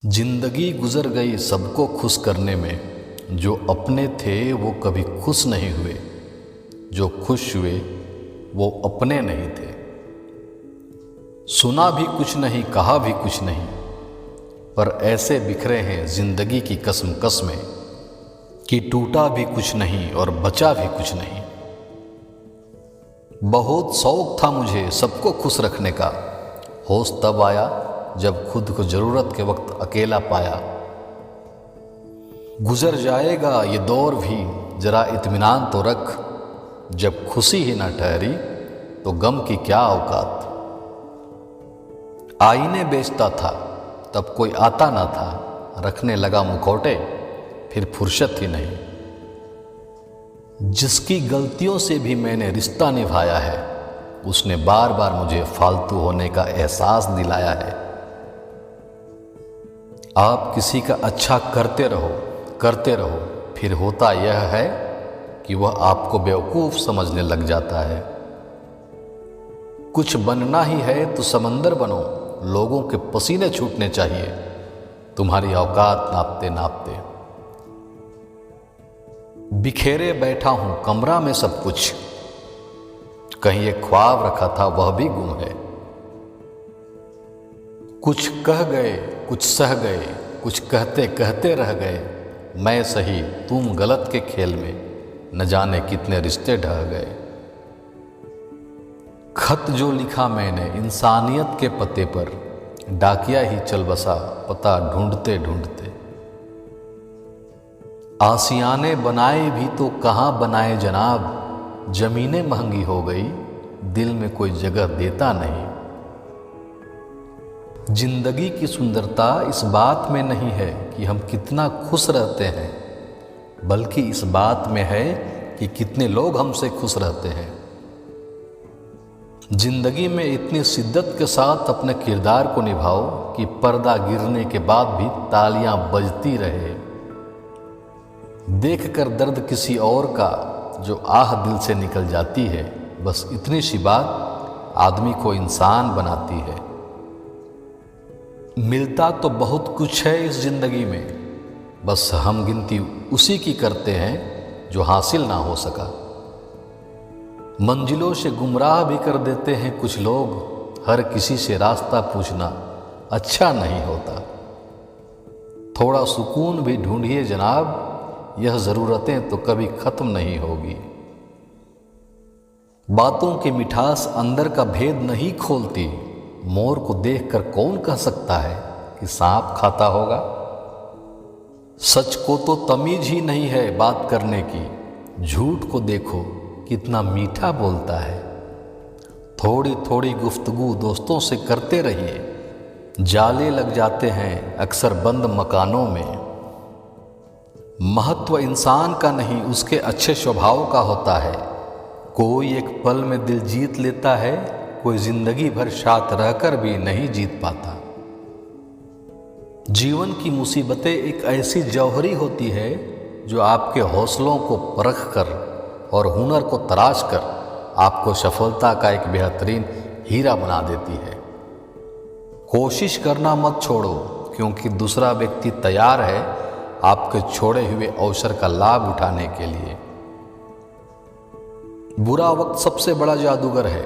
जिंदगी गुजर गई सबको खुश करने में। जो अपने थे वो कभी खुश नहीं हुए, जो खुश हुए वो अपने नहीं थे। सुना भी कुछ नहीं, कहा भी कुछ नहीं, पर ऐसे बिखरे हैं जिंदगी की कसम कसमें कि टूटा भी कुछ नहीं और बचा भी कुछ नहीं। बहुत शौक था मुझे सबको खुश रखने का, होश तब आया जब खुद को ज़रूरत के वक्त अकेला पाया। गुजर जाएगा ये दौर भी, जरा इत्मीनान तो रख, जब खुशी ही ना ठहरी तो गम की क्या औकात। आईने बेचता था तब कोई आता ना था, रखने लगा मुखौटे फिर फुर्सत ही नहीं। जिसकी गलतियों से भी मैंने रिश्ता निभाया है, उसने बार बार मुझे फालतू होने का एहसास दिलाया है। आप किसी का अच्छा करते रहो, फिर होता यह है कि वह आपको बेवकूफ़ समझने लग जाता है। कुछ बनना ही है तो समंदर बनो, लोगों के पसीने छूटने चाहिए तुम्हारी औकात नापते नापते। बिखेरे बैठा हूं कमरा में सब कुछ, कहीं एक ख्वाब रखा था वह भी गुम है। कुछ कह गए कुछ सह गए, कुछ कहते कहते रह गए। मैं सही तुम गलत के खेल में न जाने कितने रिश्ते ढह गए। खत जो लिखा मैंने इंसानियत के पते पर, डाकिया ही चल बसा पता ढूंढते ढूंढते। आशियाने बनाए भी तो कहाँ बनाए जनाब, जमीनें महंगी हो गई दिल में कोई जगह देता नहीं। जिंदगी की सुंदरता इस बात में नहीं है कि हम कितना खुश रहते हैं, बल्कि इस बात में है कि कितने लोग हमसे खुश रहते हैं। जिंदगी में इतनी शिद्दत के साथ अपने किरदार को निभाओ कि पर्दा गिरने के बाद भी तालियां बजती रहे। देखकर दर्द किसी और का जो आह दिल से निकल जाती है, बस इतनी सी बात आदमी को इंसान बनाती है। मिलता तो बहुत कुछ है इस जिंदगी में, बस हम गिनती उसी की करते हैं जो हासिल ना हो सका। मंजिलों से गुमराह भी कर देते हैं कुछ लोग, हर किसी से रास्ता पूछना अच्छा नहीं होता। थोड़ा सुकून भी ढूंढिए जनाब, यह ज़रूरतें तो कभी ख़त्म नहीं होगी। बातों की मिठास अंदर का भेद नहीं खोलती, मोर को देखकर कौन कह सकता है कि सांप खाता होगा। सच को तो तमीज ही नहीं है बात करने की, झूठ को देखो कितना मीठा बोलता है। थोड़ी थोड़ी गुफ्तगू दोस्तों से करते रहिए, जाले लग जाते हैं अक्सर बंद मकानों में। महत्व इंसान का नहीं उसके अच्छे स्वभाव का होता है। कोई एक पल में दिल जीत लेता है, कोई जिंदगी भर साथ रहकर भी नहीं जीत पाता। जीवन की मुसीबतें एक ऐसी जौहरी होती है जो आपके हौसलों को परख कर और हुनर को तराश कर आपको सफलता का एक बेहतरीन हीरा बना देती है। कोशिश करना मत छोड़ो, क्योंकि दूसरा व्यक्ति तैयार है आपके छोड़े हुए अवसर का लाभ उठाने के लिए। बुरा वक्त सबसे बड़ा जादूगर है,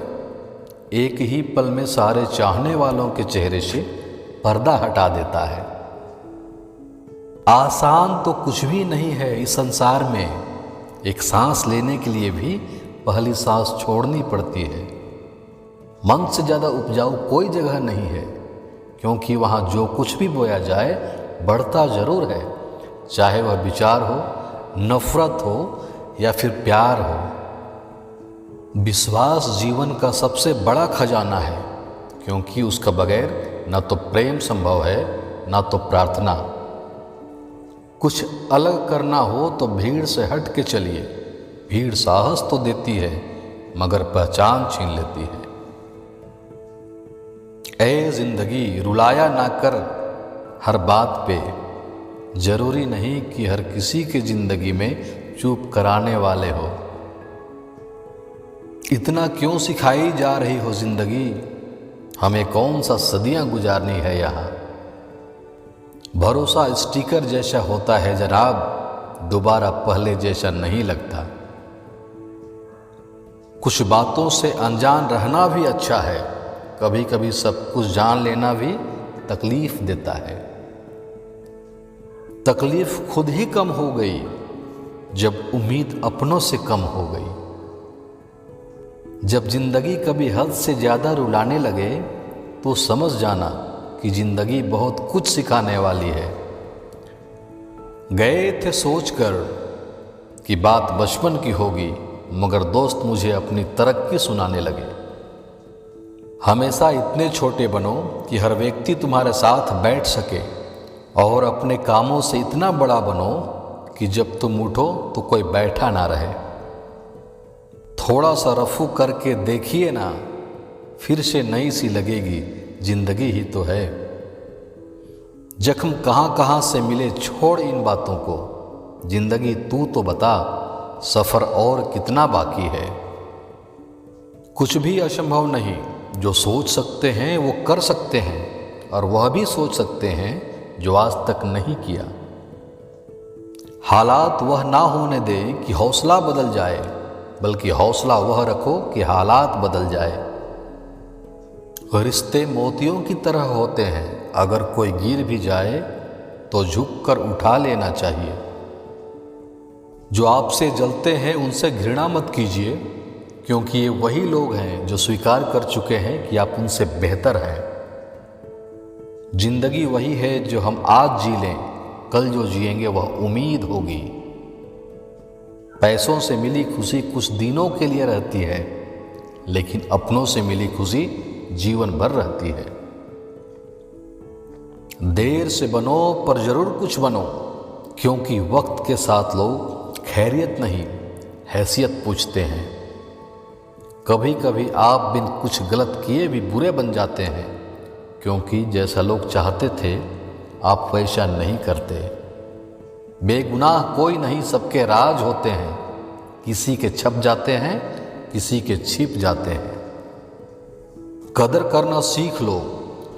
एक ही पल में सारे चाहने वालों के चेहरे से पर्दा हटा देता है। आसान तो कुछ भी नहीं है इस संसार में, एक सांस लेने के लिए भी पहली सांस छोड़नी पड़ती है। मन से ज़्यादा उपजाऊ कोई जगह नहीं है, क्योंकि वहाँ जो कुछ भी बोया जाए बढ़ता ज़रूर है, चाहे वह विचार हो, नफरत हो या फिर प्यार हो। विश्वास जीवन का सबसे बड़ा खजाना है, क्योंकि उसका बगैर न तो प्रेम संभव है न तो प्रार्थना। कुछ अलग करना हो तो भीड़ से हट के चलिए, भीड़ साहस तो देती है मगर पहचान छीन लेती है। ऐ जिंदगी रुलाया ना कर हर बात पे, जरूरी नहीं कि हर किसी की जिंदगी में चुप कराने वाले हो। इतना क्यों सिखाई जा रही हो जिंदगी, हमें कौन सा सदियां गुजारनी है यहाँ। भरोसा स्टिकर जैसा होता है जनाब, दोबारा पहले जैसा नहीं लगता। कुछ बातों से अनजान रहना भी अच्छा है, कभी कभी सब कुछ जान लेना भी तकलीफ देता है। तकलीफ खुद ही कम हो गई जब उम्मीद अपनों से कम हो गई। जब जिंदगी कभी हद से ज़्यादा रुलाने लगे तो समझ जाना कि जिंदगी बहुत कुछ सिखाने वाली है। गए थे सोचकर कि बात बचपन की होगी, मगर दोस्त मुझे अपनी तरक्की सुनाने लगे। हमेशा इतने छोटे बनो कि हर व्यक्ति तुम्हारे साथ बैठ सके, और अपने कामों से इतना बड़ा बनो कि जब तुम उठो तो कोई बैठा ना रहे। थोड़ा सा रफू करके देखिए ना, फिर से नई सी लगेगी, जिंदगी ही तो है। जख्म कहाँ कहाँ से मिले, छोड़ इन बातों को, जिंदगी तू तो बता, सफ़र और कितना बाकी है। कुछ भी असंभव नहीं, जो सोच सकते हैं वो कर सकते हैं, और वह भी सोच सकते हैं जो आज तक नहीं किया। हालात वह ना होने दे कि हौसला बदल जाए, बल्कि हौसला वह रखो कि हालात बदल जाए। रिश्ते मोतियों की तरह होते हैं, अगर कोई गिर भी जाए तो झुककर उठा लेना चाहिए। जो आपसे जलते हैं उनसे घृणा मत कीजिए, क्योंकि ये वही लोग हैं जो स्वीकार कर चुके हैं कि आप उनसे बेहतर हैं। जिंदगी वही है जो हम आज जी लें, कल जो जिएंगे वह उम्मीद होगी। पैसों से मिली खुशी कुछ दिनों के लिए रहती है, लेकिन अपनों से मिली खुशी जीवन भर रहती है। देर से बनो पर जरूर कुछ बनो, क्योंकि वक्त के साथ लोग खैरियत नहीं हैसियत पूछते हैं। कभी कभी आप बिन कुछ गलत किए भी बुरे बन जाते हैं, क्योंकि जैसा लोग चाहते थे आप वैसा नहीं करते। बेगुनाह कोई नहीं, सबके राज होते हैं, किसी के छप जाते हैं, किसी के छिप जाते हैं। कदर करना सीख लो,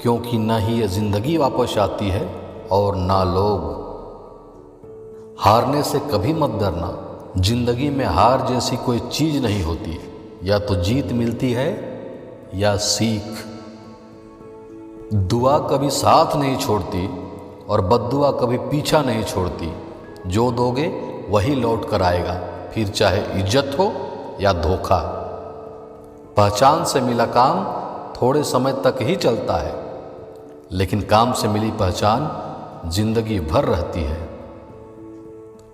क्योंकि ना ही ये जिंदगी वापस आती है और ना लोग। हारने से कभी मत डरना, जिंदगी में हार जैसी कोई चीज नहीं होती, या तो जीत मिलती है या सीख। दुआ कभी साथ नहीं छोड़ती और बद्दुआ कभी पीछा नहीं छोड़ती। जो दोगे वही लौट कर आएगा, फिर चाहे इज्जत हो या धोखा। पहचान से मिला काम थोड़े समय तक ही चलता है, लेकिन काम से मिली पहचान जिंदगी भर रहती है।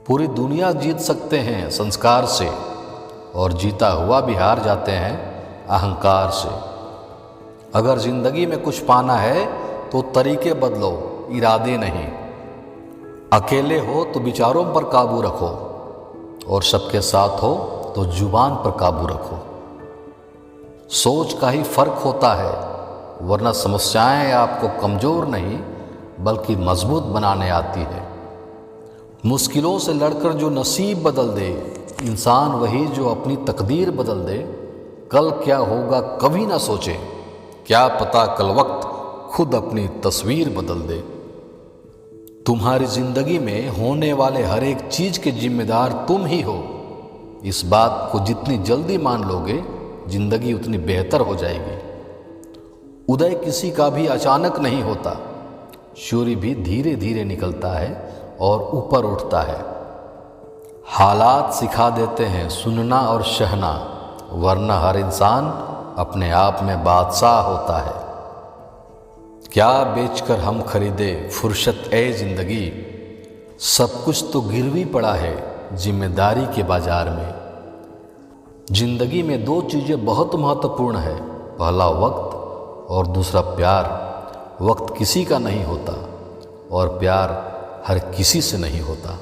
पूरी दुनिया जीत सकते हैं संस्कार से, और जीता हुआ भी हार जाते हैं अहंकार से। अगर जिंदगी में कुछ पाना है तो तरीके बदलो, इरादे नहीं। अकेले हो तो विचारों पर काबू रखो, और सबके साथ हो तो जुबान पर काबू रखो। सोच का ही फर्क होता है, वरना समस्याएं आपको कमज़ोर नहीं बल्कि मजबूत बनाने आती है। मुश्किलों से लड़कर जो नसीब बदल दे, इंसान वही जो अपनी तकदीर बदल दे। कल क्या होगा कभी ना सोचे, क्या पता कल वक्त खुद अपनी तस्वीर बदल दे। तुम्हारी जिंदगी में होने वाले हर एक चीज के जिम्मेदार तुम ही हो। इस बात को जितनी जल्दी मान लोगे, जिंदगी उतनी बेहतर हो जाएगी। उदय किसी का भी अचानक नहीं होता, सूर्य भी धीरे धीरे निकलता है और ऊपर उठता है। हालात सिखा देते हैं सुनना और सहना, वरना हर इंसान अपने आप में बादशाह होता है। क्या बेचकर हम खरीदे फुर्सत ए जिंदगी, सब कुछ तो गिरवी पड़ा है जिम्मेदारी के बाजार में। जिंदगी में दो चीज़ें बहुत महत्वपूर्ण है, पहला वक्त और दूसरा प्यार। वक्त किसी का नहीं होता और प्यार हर किसी से नहीं होता।